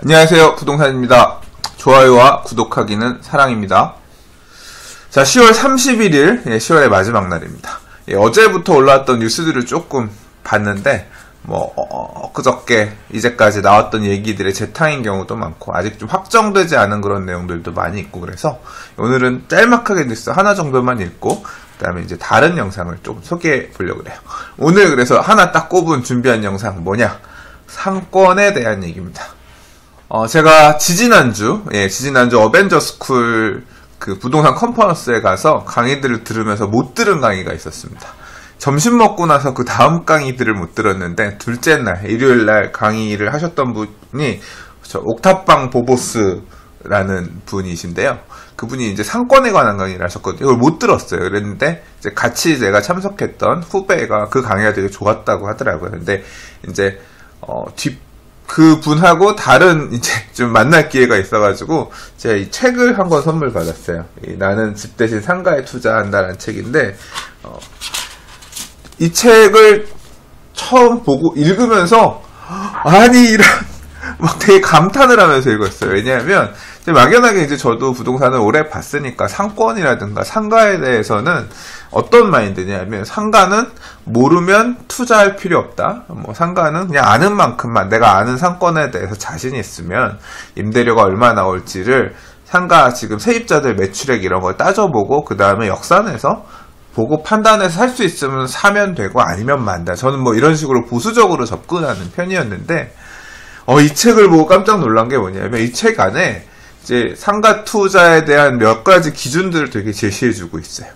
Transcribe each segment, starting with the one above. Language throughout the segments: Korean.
안녕하세요, 부동산입니다. 좋아요와 구독하기는 사랑입니다. 자, 10월 31일 10월의 마지막 날입니다. 어제부터 올라왔던 뉴스들을 조금 봤는데 그저께 이제까지 나왔던 얘기들의 재탕인 경우도 많고 아직 좀 확정되지 않은 그런 내용들도 많이 있고, 그래서 오늘은 짤막하게 뉴스 하나 정도만 읽고 그 다음에 이제 다른 영상을 좀 소개해 보려고 해요. 오늘 그래서 하나 딱 꼽은 준비한 영상 뭐냐? 상권에 대한 얘기입니다. 제가 지지난주 어벤져스쿨 그 부동산 컨퍼런스에 가서 강의들을 들으면서 못 들은 강의가 있었습니다. 점심 먹고 나서 그 다음 강의들을 못 들었는데, 둘째 날, 일요일 날 강의를 하셨던 분이 옥탑방 보보스라는 분이신데요. 그분이 이제 상권에 관한 강의를 하셨거든요. 이걸 못 들었어요. 그랬는데 이제 같이 제가 참석했던 후배가 그 강의가 되게 좋았다고 하더라고요. 근데 이제 그 분하고 다른 이제 좀 만날 기회가 있어가지고 제가 이 책을 한 권 선물 받았어요. 나는 집 대신 상가에 투자한다라는 책인데, 이 책을 처음 보고 읽으면서 아니 이런 막 되게 감탄을 하면서 읽었어요. 왜냐하면 막연하게 이제 저도 부동산을 오래 봤으니까 상권이라든가 상가에 대해서는 어떤 마인드냐면, 상가는 모르면 투자할 필요 없다. 상가는 그냥 아는 만큼만, 내가 아는 상권에 대해서 자신이 있으면 임대료가 얼마 나올지를 상가 지금 세입자들 매출액 이런 걸 따져보고 그 다음에 역산해서 보고 판단해서 살 수 있으면 사면 되고 아니면 만다. 저는 이런 식으로 보수적으로 접근하는 편이었는데, 이 책을 보고 깜짝 놀란 게 뭐냐면, 이 책 안에 이제 상가 투자에 대한 몇 가지 기준들을 되게 제시해주고 있어요.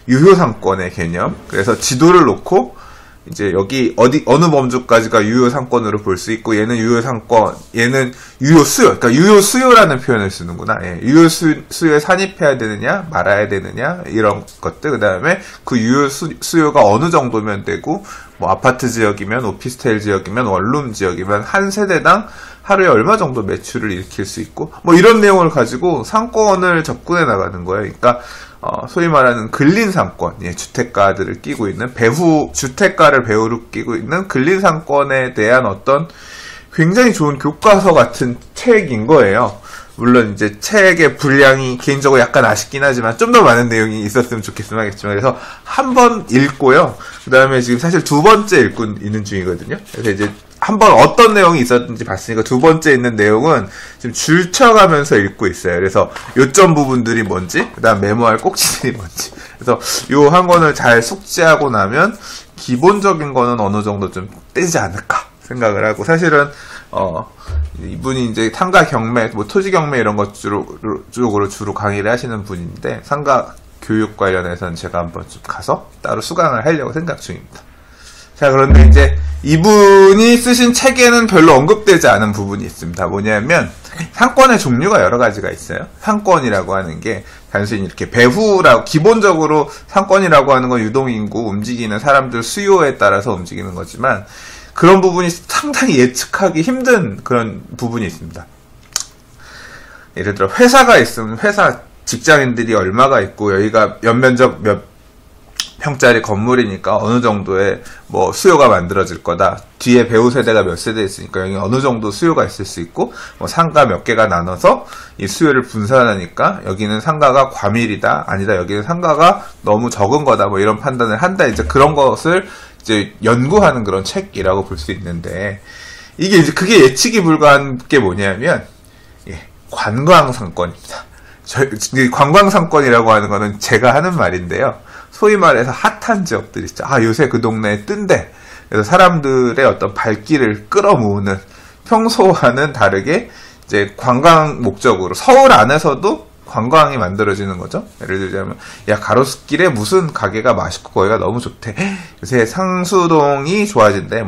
유효상권의 개념. 그래서 지도를 놓고 이제 여기 어느 범주까지가 유효상권으로 볼 수 있고, 얘는 유효상권, 얘는 유효수요. 그러니까 유효수요라는 표현을 쓰는구나. 유효수요에 산입해야 되느냐, 말아야 되느냐, 이런 것들. 그 다음에 그 유효수요가 어느 정도면 되고, 아파트 지역이면, 오피스텔 지역이면, 원룸 지역이면 한 세대당 하루에 얼마 정도 매출을 일으킬 수 있고, 이런 내용을 가지고 상권을 접근해 나가는 거예요. 그러니까 소위 말하는 근린 상권, 주택가들을 끼고 있는 주택가를 배후로 끼고 있는 근린 상권에 대한 어떤 굉장히 좋은 교과서 같은 책인 거예요. 물론 이제 책의 분량이 개인적으로 약간 아쉽긴 하지만 좀 더 많은 내용이 있었으면 좋겠으면 하겠지만, 그래서 한 번 읽고요. 그 다음에 지금 사실 두 번째 읽고 있는 중이거든요. 그래서 이제 한 번 어떤 내용이 있었는지 봤으니까 두 번째 있는 내용은 지금 줄쳐가면서 읽고 있어요. 그래서 요점 부분들이 뭔지, 그 다음 메모할 꼭지들이 뭔지. 그래서 요 한 권을 잘 숙지하고 나면 기본적인 거는 어느 정도 좀 떼지 않을까 생각을 하고, 사실은 이분이 이제 상가 경매, 토지 경매 이런 것 쪽으로 주로 강의를 하시는 분인데, 상가 교육 관련해서는 제가 한번 좀 가서 따로 수강을 하려고 생각 중입니다. 자, 그런데 이제 이분이 쓰신 책에는 별로 언급되지 않은 부분이 있습니다. 뭐냐면, 상권의 종류가 여러 가지가 있어요. 상권이라고 하는 게 단순히 이렇게 기본적으로 상권이라고 하는 건 유동인구, 움직이는 사람들 수요에 따라서 움직이는 거지만, 그런 부분이 상당히 예측하기 힘든 그런 부분이 있습니다. 예를 들어 회사가 있으면 회사 직장인들이 얼마가 있고, 여기가 연면적 몇 평짜리 건물이니까 어느 정도의 수요가 만들어질 거다. 뒤에 배우 세대가 몇 세대 있으니까 여기 어느 정도 수요가 있을 수 있고, 상가 몇 개가 나눠서 이 수요를 분산하니까 여기는 상가가 과밀이다, 아니다, 여기는 상가가 너무 적은 거다, 이런 판단을 한다. 이제 그런 것을 이제 연구하는 그런 책이라고 볼 수 있는데, 그게 예측이 불가한 게 뭐냐면, 관광상권입니다. 관광상권이라고 하는 거는 제가 하는 말인데요. 소위 말해서 핫한 지역들 있죠. 요새 그 동네에 뜬대. 그래서 사람들의 어떤 발길을 끌어모으는, 평소와는 다르게 이제 관광 목적으로 서울 안에서도 관광이 만들어지는 거죠. 예를 들자면, 가로수길에 무슨 가게가 맛있고 거기가 너무 좋대. 요새 상수동이 좋아진대.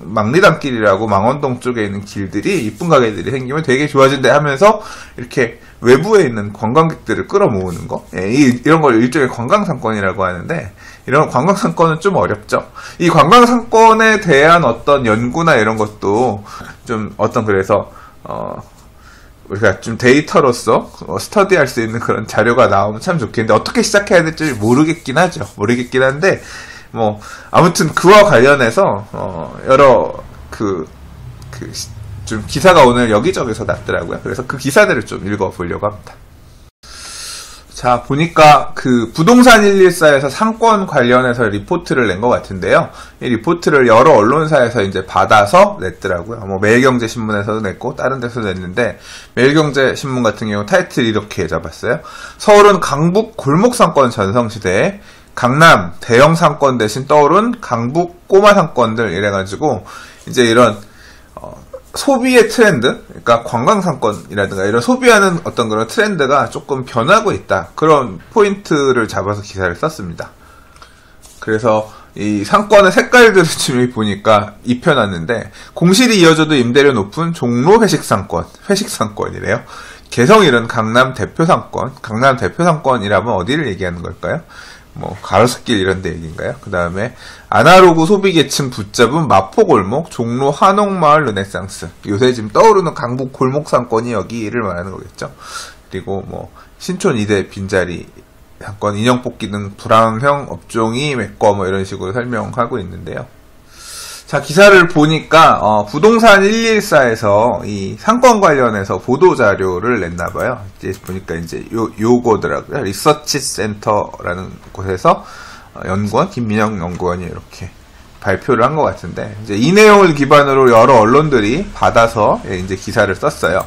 망리단길이라고 망원동 쪽에 있는 길들이, 이쁜 가게들이 생기면 되게 좋아진대 하면서 이렇게 외부에 있는 관광객들을 끌어모으는 거. 이런 걸 일종의 관광상권이라고 하는데, 이런 관광상권은 좀 어렵죠. 이 관광상권에 대한 어떤 연구나 이런 것도 좀 그래서 우리가 좀 데이터로서 스터디할 수 있는 그런 자료가 나오면 참 좋겠는데, 어떻게 시작해야 될지 모르겠긴 한데, 아무튼 그와 관련해서 여러 좀 기사가 오늘 여기저기서 났더라고요. 그래서 그 기사들을 좀 읽어보려고 합니다. 자, 보니까 그 부동산 114에서 상권 관련해서 리포트를 낸 것 같은데요. 이 리포트를 여러 언론사에서 이제 받아서 냈더라고요. 뭐 매일경제신문에서도 냈고 다른 데서도 냈는데, 매일경제신문 같은 경우 타이틀 이렇게 잡았어요. 서울은 강북 골목상권 전성시대에 강남 대형 상권 대신 떠오른 강북 꼬마 상권들, 이래가지고 이제 이런 소비의 트렌드, 그러니까 관광상권이라든가 이런 소비하는 어떤 그런 트렌드가 조금 변하고 있다, 그런 포인트를 잡아서 기사를 썼습니다. 그래서 이 상권의 색깔들을 지금 여기 보니까 입혀놨는데, 공실이 이어져도 임대료 높은 종로 회식상권이래요. 개성 이른 강남 대표상권, 강남 대표상권이라면 어디를 얘기하는 걸까요? 뭐 가로수길 이런 데 얘기인가요? 그 다음에 아날로그 소비계층 붙잡은 마포골목, 종로 한옥마을 르네상스, 요새 지금 떠오르는 강북 골목상권이 여기를 말하는 거겠죠. 그리고 뭐 신촌 2대 빈자리 상권, 인형뽑기 등 불황형 업종이 메꿔, 뭐 이런 식으로 설명하고 있는데요. 자, 기사를 보니까 부동산 114에서 이 상권 관련해서 보도 자료를 냈나봐요. 이제 보니까 이제 요거더라고요. 리서치 센터라는 곳에서 연구원 김민영 연구원이 이렇게 발표를 한 것 같은데, 이제 이 내용을 기반으로 여러 언론들이 받아서 이제 기사를 썼어요.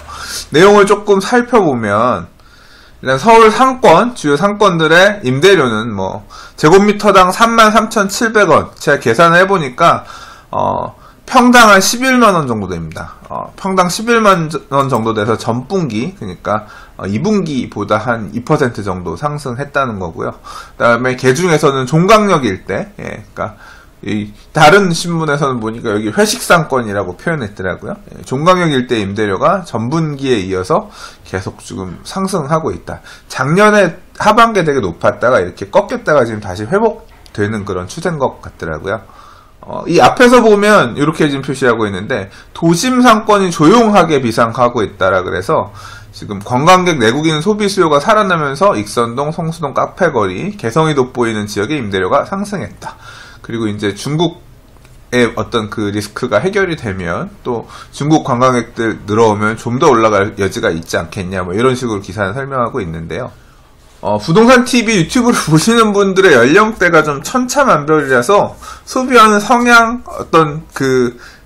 내용을 조금 살펴보면, 일단 서울 상권, 주요 상권들의 임대료는 뭐 제곱미터당 33,700원. 제가 계산을 해보니까 평당 한 11만원 정도 됩니다. 평당 11만원 정도 돼서 전분기, 그러니까 2분기보다 한 2% 정도 상승했다는 거고요. 그 다음에 개중에서는 종강역 일대, 그러니까 이 다른 신문에서는 보니까 여기 회식상권이라고 표현했더라고요. 종강역 일대 임대료가 전분기에 이어서 계속 지금 상승하고 있다. 작년에 하반기에 되게 높았다가 이렇게 꺾였다가 지금 다시 회복되는 그런 추세인 것 같더라고요. 이 앞에서 보면 이렇게 지금 표시하고 있는데, 도심 상권이 조용하게 비상하고 있다라 그래서 지금 관광객 내국인 소비 수요가 살아나면서 익선동, 성수동 카페거리, 개성이 돋보이는 지역의 임대료가 상승했다. 그리고 이제 중국의 어떤 그 리스크가 해결이 되면 또 중국 관광객들 늘어오면 좀 더 올라갈 여지가 있지 않겠냐, 뭐 이런 식으로 기사는 설명하고 있는데요. 부동산 TV 유튜브를 보시는 분들의 연령대가 좀 천차만별이라서 소비하는 성향, 어떤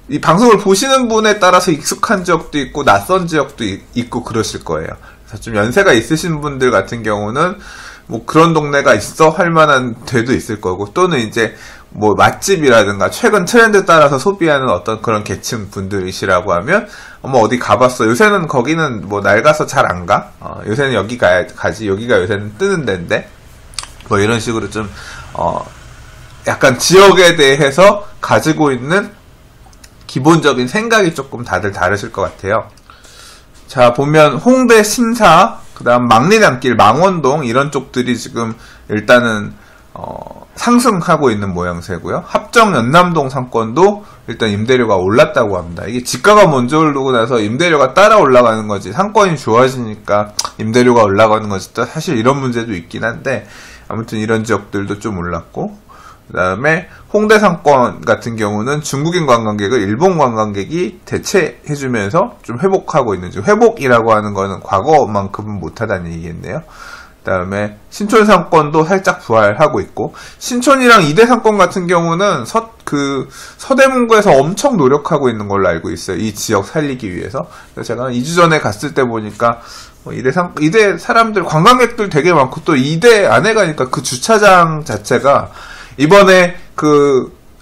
이 방송을 보시는 분에 따라서 익숙한 지역도 있고 낯선 지역도 있고 그러실 거예요. 그래서 좀 연세가 있으신 분들 같은 경우는 뭐 그런 동네가 있어 할 만한 데도 있을 거고, 또는 이제 뭐 맛집이라든가 최근 트렌드 따라서 소비하는 어떤 그런 계층 분들이시라고 하면 어디 가봤어, 요새는 거기는 뭐 낡아서 잘 안 가, 요새는 여기 가지, 여기가 요새는 뜨는 데인데, 뭐 이런 식으로 좀 약간 지역에 대해서 가지고 있는 기본적인 생각이 조금 다들 다르실 것 같아요. 자, 보면 홍대 신사, 그 다음 망리단길, 망원동 이런 쪽들이 지금 일단은 상승하고 있는 모양새고요. 합정 연남동 상권도 일단 임대료가 올랐다고 합니다. 이게 지가가 먼저 오르고 나서 임대료가 따라 올라가는 거지, 상권이 좋아지니까 임대료가 올라가는 거지, 사실 이런 문제도 있긴 한데, 아무튼 이런 지역들도 좀 올랐고, 그 다음에 홍대 상권 같은 경우는 중국인 관광객을 일본 관광객이 대체해주면서 좀 회복하고 있는 중, 회복이라고 하는 거는 과거만큼은 못하다는 얘기겠네요. 그 다음에 신촌 상권도 살짝 부활하고 있고, 신촌이랑 이대 상권 같은 경우는 서대문구에서 엄청 노력하고 있는 걸로 알고 있어요. 이 지역 살리기 위해서. 그래서 제가 2주 전에 갔을 때 보니까 이대 사람들, 관광객들 되게 많고, 또 이대 안에 가니까 그 주차장 자체가 이번에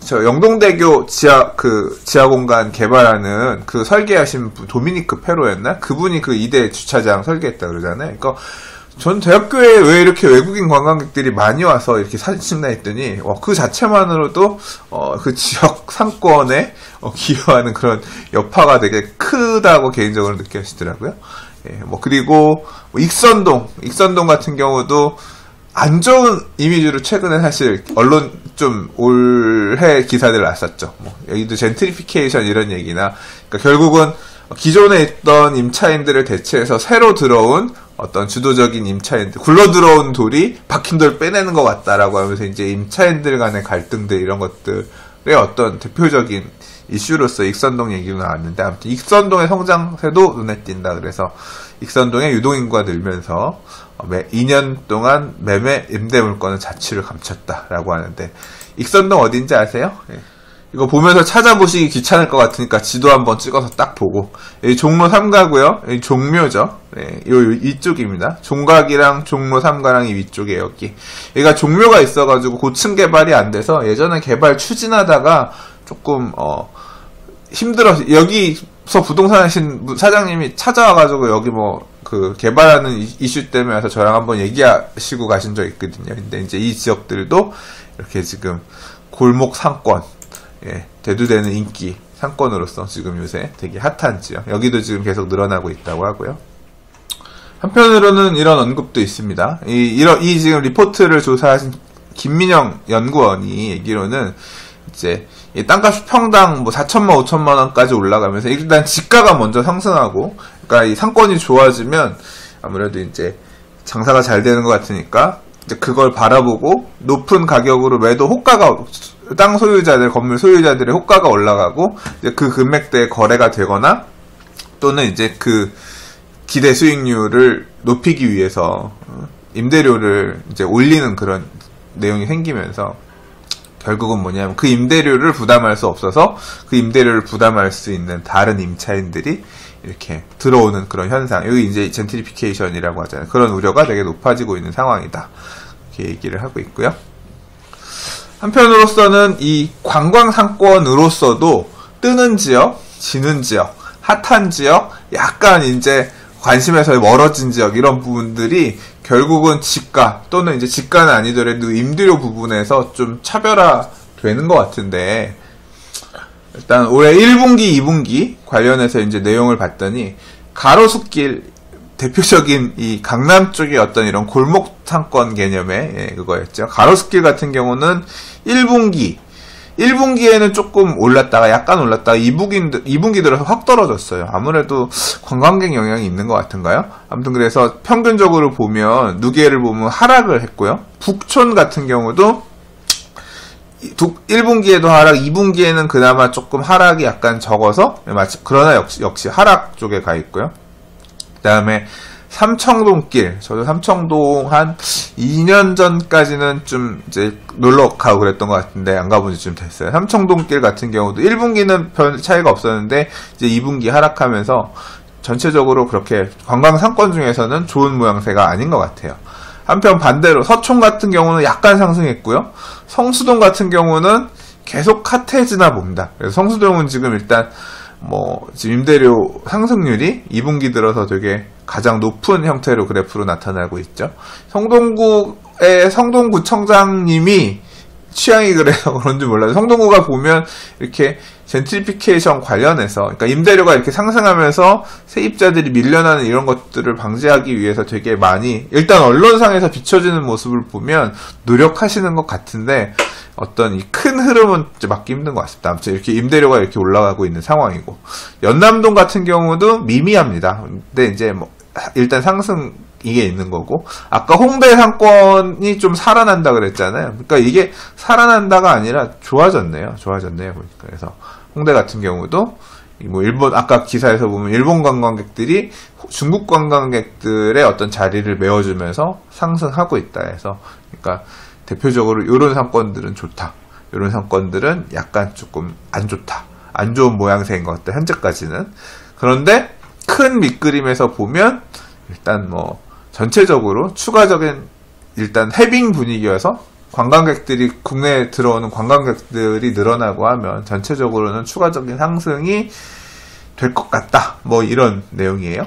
영동대교 지하 공간 개발하는 설계하신 분, 도미니크 페로였나? 그분이 이대 주차장 설계했다 그러잖아요. 그러니까 전 대학교에 왜 이렇게 외국인 관광객들이 많이 와서 이렇게 사진 찍나 했더니, 그 자체만으로도, 그 지역 상권에, 기여하는 그런 여파가 되게 크다고 개인적으로 느껴지더라고요. 예, 그리고, 익선동 같은 경우도 안 좋은 이미지로 최근에 사실 언론 좀 올해 기사들 났었죠. 여기도 젠트리피케이션 이런 얘기나, 그러니까 결국은 기존에 있던 임차인들을 대체해서 새로 들어온 어떤 주도적인 임차인들, 굴러 들어온 돌이 박힌 돌 빼내는 것 같다라고 하면서 이제 임차인들 간의 갈등들, 이런 것들의 어떤 대표적인 이슈로서 익선동 얘기가 나왔는데, 아무튼 익선동의 성장세도 눈에 띈다. 그래서 익선동의 유동인구가 늘면서 2년 동안 매매 임대 물건은 자취를 감췄다라고 하는데, 익선동 어딘지 아세요? 예. 이거 보면서 찾아보시기 귀찮을 것 같으니까 지도 한번 찍어서 딱 보고, 여기 종로 3가고요. 여기 종묘죠. 네, 이쪽입니다. 종각이랑 종로 3가랑 이 위쪽에 여기가 종묘가 있어가지고 고층 개발이 안 돼서 예전에 개발 추진하다가 조금 힘들어서, 여기서 부동산 하신 사장님이 찾아와가지고 여기 그 개발하는 이슈 때문에 와서 저랑 한번 얘기하시고 가신 적 있거든요. 근데 이제 이 지역들도 이렇게 지금 골목 상권, 예, 대두되는 인기 상권으로서 지금 요새 되게 핫한 지역, 여기도 지금 계속 늘어나고 있다고 하고요. 한편으로는 이런 언급도 있습니다. 이 지금 리포트를 조사하신 김민영 연구원이 얘기로는 이제 이 땅값이 평당 4천만 5천만 원까지 올라가면서 일단 지가가 먼저 상승하고, 그러니까 이 상권이 좋아지면 아무래도 이제 장사가 잘 되는 것 같으니까 이제 그걸 바라보고 높은 가격으로 매도 호가가, 땅 소유자들, 건물 소유자들의 호가가 올라가고, 이제 그 금액대에 거래가 되거나, 또는 이제 그 기대 수익률을 높이기 위해서 임대료를 이제 올리는 그런 내용이 생기면서, 결국은 뭐냐면 그 임대료를 부담할 수 없어서 그 임대료를 부담할 수 있는 다른 임차인들이 이렇게 들어오는 그런 현상, 여기 이제 젠트리피케이션이라고 하잖아요. 그런 우려가 되게 높아지고 있는 상황이다, 이렇게 얘기를 하고 있고요. 한편으로서는 이 관광 상권으로서도 뜨는 지역, 지는 지역, 핫한 지역, 약간 이제 관심에서 멀어진 지역, 이런 부분들이 결국은 지가, 또는 이제 지가는 아니더라도 임대료 부분에서 좀 차별화 되는 것 같은데, 일단 올해 1분기, 2분기 관련해서 이제 내용을 봤더니, 가로수길, 대표적인 이 강남 쪽의 어떤 이런 골목 상권 개념의 그거였죠. 가로수길 같은 경우는 1분기에는 조금 올랐다가 약간 올랐다가 2분기 들어서 확 떨어졌어요. 아무래도 관광객 영향이 있는 것 같은가요? 아무튼 그래서 평균적으로 보면 누계를 보면 하락을 했고요. 북촌 같은 경우도 1분기에도 하락, 2분기에는 그나마 조금 하락이 약간 적어서 그러나 역시 하락 쪽에 가 있고요. 그 다음에 삼청동길, 저도 삼청동 한 2년 전까지는 좀 이제 놀러 가고 그랬던 것 같은데 안 가본 지 좀 됐어요. 삼청동길 같은 경우도 1분기는 별 차이가 없었는데 이제 2분기 하락하면서 전체적으로 그렇게 관광 상권 중에서는 좋은 모양새가 아닌 것 같아요. 한편 반대로 서촌 같은 경우는 약간 상승했고요. 성수동 같은 경우는 계속 핫해지나 봅니다. 그래서 성수동은 지금 일단 지금 임대료 상승률이 2분기 들어서 되게 가장 높은 형태로 그래프로 나타나고 있죠. 성동구의 성동구청장님이 취향이 그래서 그런지 몰라요. 성동구가 보면 이렇게 젠트리피케이션 관련해서, 그러니까 임대료가 이렇게 상승하면서 세입자들이 밀려나는 이런 것들을 방지하기 위해서 되게 많이, 일단 언론상에서 비춰지는 모습을 보면 노력하시는 것 같은데, 어떤 이 큰 흐름은 막기 힘든 것 같습니다. 아무튼 이렇게 임대료가 이렇게 올라가고 있는 상황이고, 연남동 같은 경우도 미미합니다. 근데 이제 일단 상승 이게 있는 거고, 아까 홍대 상권이 좀 살아난다 그랬잖아요. 그러니까 이게 살아난다가 아니라 좋아졌네요. 보니까. 그래서 홍대 같은 경우도 일본, 아까 기사에서 보면 일본 관광객들이 중국 관광객들의 어떤 자리를 메워주면서 상승하고 있다 해서, 그러니까 대표적으로 이런 상권들은 좋다, 이런 상권들은 약간 조금 안 좋다, 안 좋은 모양새인 것 같다, 현재까지는. 그런데 큰 밑그림에서 보면 일단 전체적으로 추가적인 일단 해빙 분위기여서 관광객들이, 국내에 들어오는 관광객들이 늘어나고 하면 전체적으로는 추가적인 상승이 될 것 같다, 이런 내용이에요.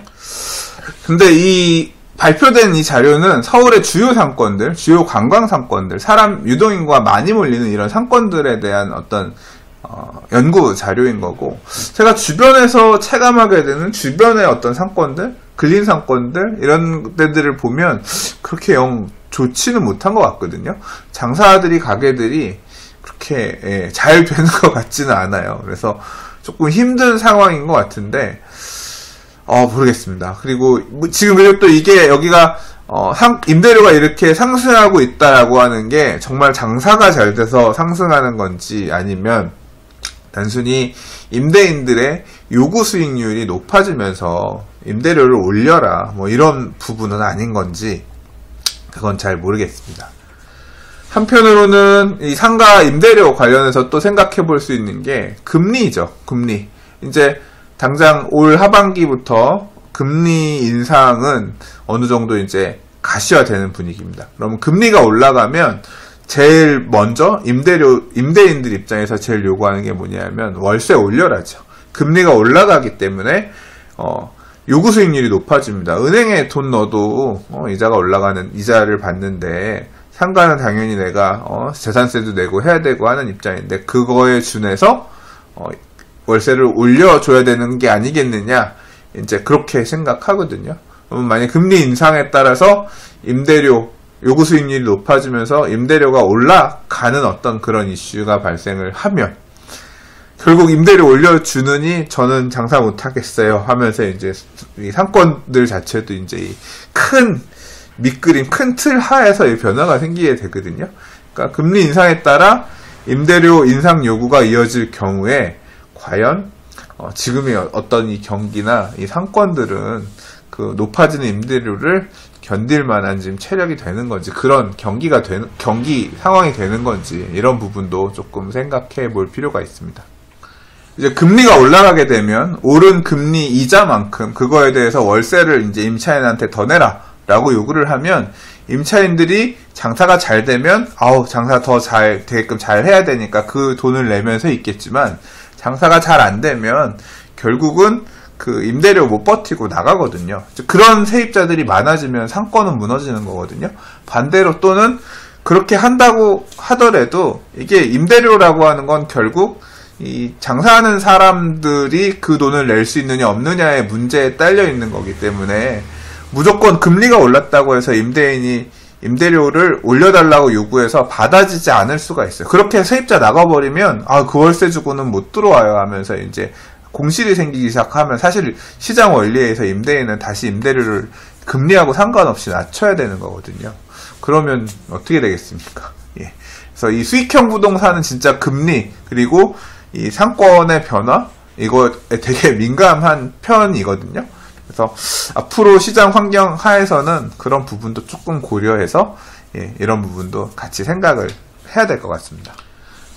근데 이 발표된 이 자료는 서울의 주요 상권들, 주요 관광 상권들, 사람 유동인구가 많이 몰리는 이런 상권들에 대한 어떤 연구 자료인 거고, 제가 주변에서 체감하게 되는 주변의 어떤 상권들, 근린 상권들, 이런 데들을 보면 그렇게 영 좋지는 못한 것 같거든요. 장사들이, 가게들이 그렇게 잘 되는 것 같지는 않아요. 그래서 조금 힘든 상황인 것 같은데, 모르겠습니다. 그리고 지금 그리고 또 이게 여기가 임대료가 이렇게 상승하고 있다라고 하는 게 정말 장사가 잘 돼서 상승하는 건지, 아니면 단순히 임대인들의 요구 수익률이 높아지면서 임대료를 올려라 뭐 이런 부분은 아닌 건지 그건 잘 모르겠습니다. 한편으로는 이 상가 임대료 관련해서 또 생각해 볼 수 있는 게 금리죠. 금리. 이제 당장 올 하반기부터 금리 인상은 어느 정도 이제 가시화되는 분위기입니다. 그러면 금리가 올라가면 제일 먼저 임대인들 입장에서 제일 요구하는 게 뭐냐면 월세 올려라죠. 금리가 올라가기 때문에 요구 수익률이 높아집니다. 은행에 돈 넣어도 이자가 올라가는 이자를 받는데 상가는 당연히 내가 재산세도 내고 해야 되고 하는 입장인데 그거에 준해서 월세를 올려줘야 되는 게 아니겠느냐 이제 그렇게 생각하거든요. 그러면 만약 금리 인상에 따라서 임대료 요구 수익률이 높아지면서 임대료가 올라가는 어떤 그런 이슈가 발생을 하면 결국 임대료 올려주느니 저는 장사 못하겠어요 하면서 이제 이 상권들 자체도 이제 이 큰 밑그림, 큰 틀 하에서 이 변화가 생기게 되거든요. 그러니까 금리 인상에 따라 임대료 인상 요구가 이어질 경우에 과연 지금의 어떤 이 경기나 이 상권들은 그 높아지는 임대료를 견딜 만한 지금 체력이 되는 건지 그런 경기 상황이 되는 건지 이런 부분도 조금 생각해 볼 필요가 있습니다. 이제 금리가 올라가게 되면 오른 금리 이자만큼 그거에 대해서 월세를 이제 임차인한테 더 내라 라고 요구를 하면 임차인들이 장사가 잘 되면 장사 더 잘 되게끔 잘 해야 되니까 그 돈을 내면서 있겠지만 장사가 잘 안 되면 결국은 그 임대료 못 버티고 나가거든요. 그런 세입자들이 많아지면 상권은 무너지는 거거든요. 반대로 또는 그렇게 한다고 하더라도 이게 임대료라고 하는 건 결국 이 장사하는 사람들이 그 돈을 낼 수 있느냐 없느냐의 문제에 딸려 있는 거기 때문에 무조건 금리가 올랐다고 해서 임대인이 임대료를 올려달라고 요구해서 받아지지 않을 수가 있어요. 그렇게 세입자 나가버리면 그 월세 주고는 못 들어와요 하면서 이제 공실이 생기기 시작하면 사실 시장 원리에서 임대인은 다시 임대료를 금리하고 상관없이 낮춰야 되는 거거든요. 그러면 어떻게 되겠습니까? 예. 그래서 이 수익형 부동산은 진짜 금리 그리고 이 상권의 변화 이거에 되게 민감한 편이거든요. 그래서 앞으로 시장 환경 하에서는 그런 부분도 조금 고려해서 이런 부분도 같이 생각을 해야 될 것 같습니다.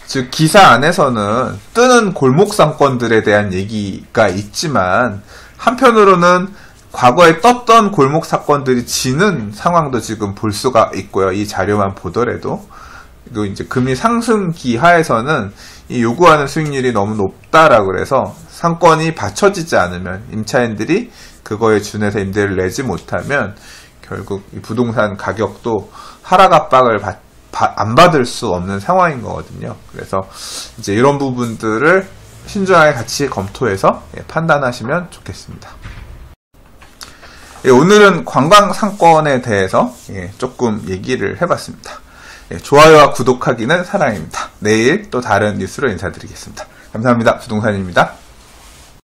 즉 기사 안에서는 뜨는 골목 상권들에 대한 얘기가 있지만 한편으로는 과거에 떴던 골목 사건들이 지는 상황도 지금 볼 수가 있고요. 이 자료만 보더라도 그리고 이제 금리 상승기 하에서는 이 요구하는 수익률이 너무 높다라고 그래서 상권이 받쳐지지 않으면 임차인들이 그거에 준해서 임대를 내지 못하면 결국 이 부동산 가격도 하락 압박을 안 받을 수 없는 상황인 거거든요. 그래서 이제 이런 부분들을 신중하게 같이 검토해서 판단하시면 좋겠습니다. 오늘은 관광 상권에 대해서 조금 얘기를 해봤습니다. 좋아요와 구독하기는 사랑입니다. 내일 또 다른 뉴스로 인사드리겠습니다. 감사합니다. 부동산입니다.